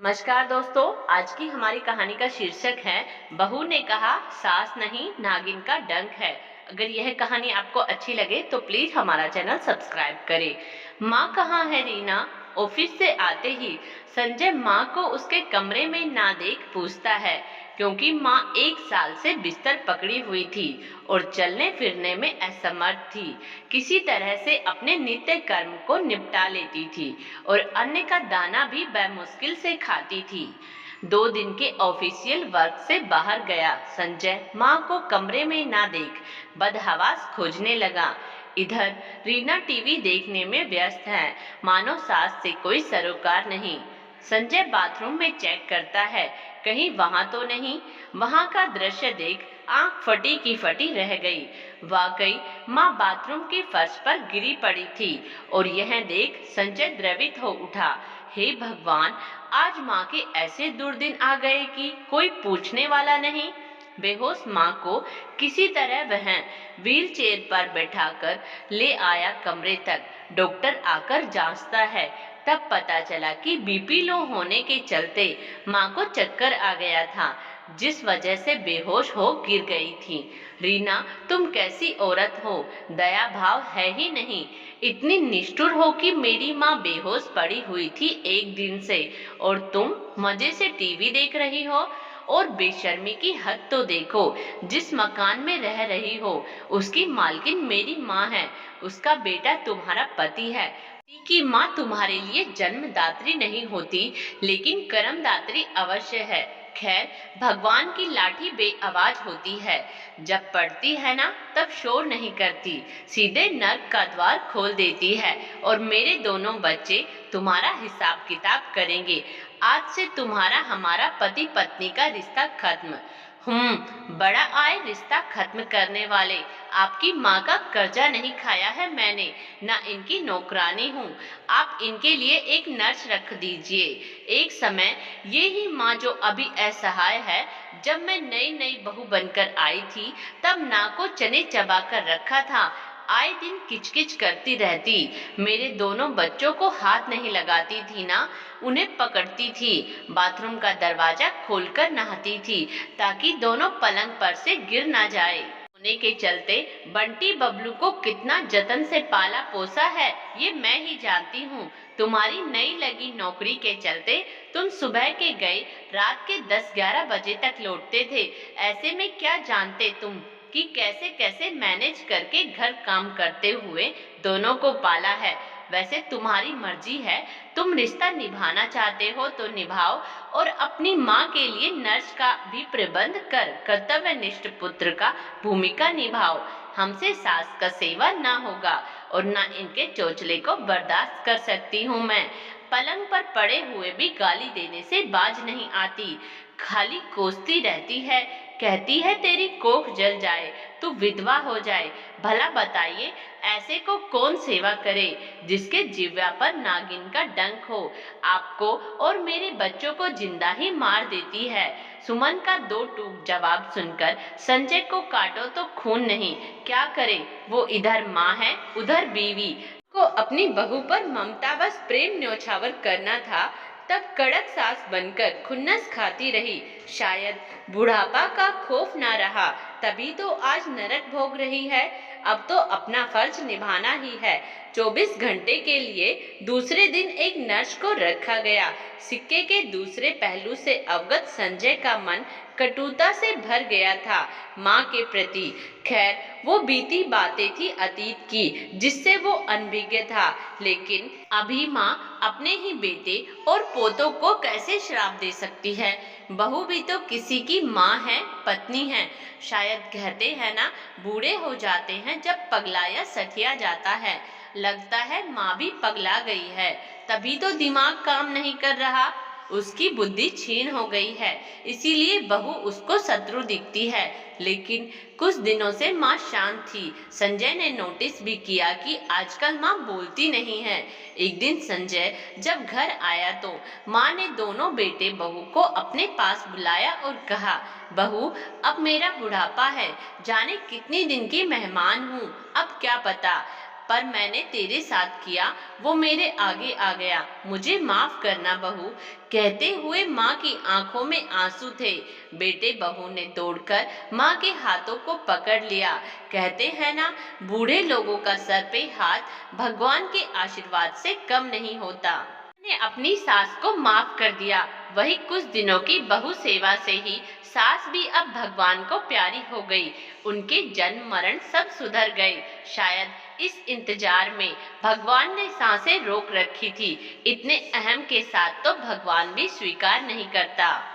नमस्कार दोस्तों। आज की हमारी कहानी का शीर्षक है बहू ने कहा सास नहीं नागिन का डंक है। अगर यह कहानी आपको अच्छी लगे तो प्लीज हमारा चैनल सब्सक्राइब करें। माँ कहाँ है रीना? ऑफिस से आते ही संजय माँ को उसके कमरे में ना देख पूछता है, क्योंकि माँ 1 साल से बिस्तर पकड़ी हुई थी और चलने फिरने में असमर्थ थी। किसी तरह से अपने नित्य कर्म को निपटा लेती थी और अन्न का दाना भी बेमुश्किल से खाती थी। 2 दिन के ऑफिशियल वर्क से बाहर गया संजय माँ को कमरे में ना देख बदहवास खोजने लगा। इधर रीना टीवी देखने में व्यस्त है, मानो सास से कोई सरोकार नहीं। संजय बाथरूम में चेक करता है, कहीं वहां तो नहीं। वहां का दृश्य देख आंख फटी की फटी रह गई। वाकई माँ बाथरूम के फर्श पर गिरी पड़ी थी और यह देख संजय द्रवित हो उठा। हे भगवान, आज माँ के ऐसे दुर्दिन आ गए कि कोई पूछने वाला नहीं। बेहोश माँ को किसी तरह वह व्हील चेयर पर बैठाकर ले आया कमरे तक। डॉक्टर आकर जांचता है, तब पता चला कि बीपी लो होने के चलते माँ को चक्कर आ गया था, जिस वजह से बेहोश हो गिर गई थी। रीना, तुम कैसी औरत हो, दया भाव है ही नहीं। इतनी निष्ठुर हो कि मेरी माँ बेहोश पड़ी हुई थी 1 दिन से और तुम मजे से टीवी देख रही हो। और बेशर्मी की हद तो देखो, जिस मकान में रह रही हो उसकी मालकिन मेरी माँ है, उसका बेटा तुम्हारा पति है। पति की माँ तुम्हारे लिए जन्मदात्री नहीं होती, लेकिन कर्मदात्री अवश्य है। खैर, भगवान की लाठी बेआवाज होती है, जब पड़ती है ना तब शोर नहीं करती, सीधे नर्क का द्वार खोल देती है। और मेरे दोनों बच्चे तुम्हारा हिसाब किताब करेंगे। आज से तुम्हारा हमारा पति पत्नी का रिश्ता खत्म। बड़ा आए रिश्ता खत्म करने वाले। आपकी माँ का कर्जा नहीं खाया है मैंने, ना इनकी नौकरानी हूँ। आप इनके लिए एक नर्स रख दीजिए। एक समय ये ही माँ जो अभी असहाय है, जब मैं नई नई बहू बनकर आई थी तब नाक को चने चबा कर रखा था। आए दिन किचकिच करती रहती, मेरे दोनों बच्चों को हाथ नहीं लगाती थी ना, उन्हें पकड़ती थी, बाथरूम का दरवाजा खोलकर नहाती थी ताकि दोनों पलंग पर से गिर ना जाए। होने के चलते बंटी बबलू को कितना जतन से पाला पोसा है ये मैं ही जानती हूँ। तुम्हारी नई लगी नौकरी के चलते तुम सुबह के गए रात के 10-11 बजे तक लौटते थे। ऐसे में क्या जानते तुम कि कैसे कैसे मैनेज करके घर काम करते हुए दोनों को पाला है। वैसे तुम्हारी मर्जी है, तुम रिश्ता निभाना चाहते हो तो निभाओ और अपनी माँ के लिए नर्स का भी प्रबंध कर कर्तव्यनिष्ठ पुत्र का भूमिका निभाओ। हमसे सास का सेवा ना होगा और ना इनके चोचले को बर्दाश्त कर सकती हूँ मैं। पलंग पर पड़े हुए भी गाली देने से बाज नहीं आती, खाली कोसती रहती है, कहती है तेरी कोख जल जाए, तू विधवा हो जाए। भला बताइए, ऐसे को कौन सेवा करे जिसके जिह्वा पर नागिन का डंक हो। आपको और मेरे बच्चों को जिंदा ही मार देती है। सुमन का दो टूक जवाब सुनकर संजय को काटो तो खून नहीं, क्या करे, वो इधर माँ है उधर बीवी। को अपनी बहू पर ममतावश प्रेम न्योछावर करना था, तब कड़क सास बनकर खुन्नस खाती रही। शायद बुढ़ापा का खौफ ना रहा, तभी तो आज नरक भोग रही है। अब तो अपना फर्ज निभाना ही है। 24 घंटे के लिए दूसरे दिन एक नर्स को रखा गया। सिक्के के दूसरे पहलू से अवगत संजय का मन कटुता से भर गया था माँ के प्रति। खैर, वो बीती बातें थी अतीत की, जिससे वो अनभिज्ञ था। लेकिन अभी माँ अपने ही बेटे और पोतों को कैसे श्राप दे सकती है? बहू भी तो किसी की माँ है, पत्नी है। शायद कहते हैं ना, बूढ़े हो जाते हैं जब पगलाया सठिया जाता है। लगता है माँ भी पगला गई है, तभी तो दिमाग काम नहीं कर रहा, उसकी बुद्धि क्षीण हो गई है, इसीलिए बहू उसको शत्रु दिखती है। लेकिन कुछ दिनों से माँ शांत थी। संजय ने नोटिस भी किया कि आजकल माँ बोलती नहीं है। एक दिन संजय जब घर आया तो माँ ने दोनों बेटे बहू को अपने पास बुलाया और कहा, बहू, अब मेरा बुढ़ापा है, जाने कितनी दिन की मेहमान हूँ, अब क्या पता पर मैंने तेरे साथ किया वो मेरे आगे आ गया, मुझे माफ करना बहू। कहते हुए माँ की आंखों में आंसू थे। बेटे बहू ने दौड़कर माँ के हाथों को पकड़ लिया। कहते हैं ना, बूढ़े लोगों का सर पे हाथ भगवान के आशीर्वाद से कम नहीं होता। ने अपनी सास को माफ कर दिया। वही कुछ दिनों की बहु सेवा से ही सास भी अब भगवान को प्यारी हो गई। उनके जन्म मरण सब सुधर गए। शायद इस इंतजार में भगवान ने सांसें रोक रखी थी। इतने अहम के साथ तो भगवान भी स्वीकार नहीं करता।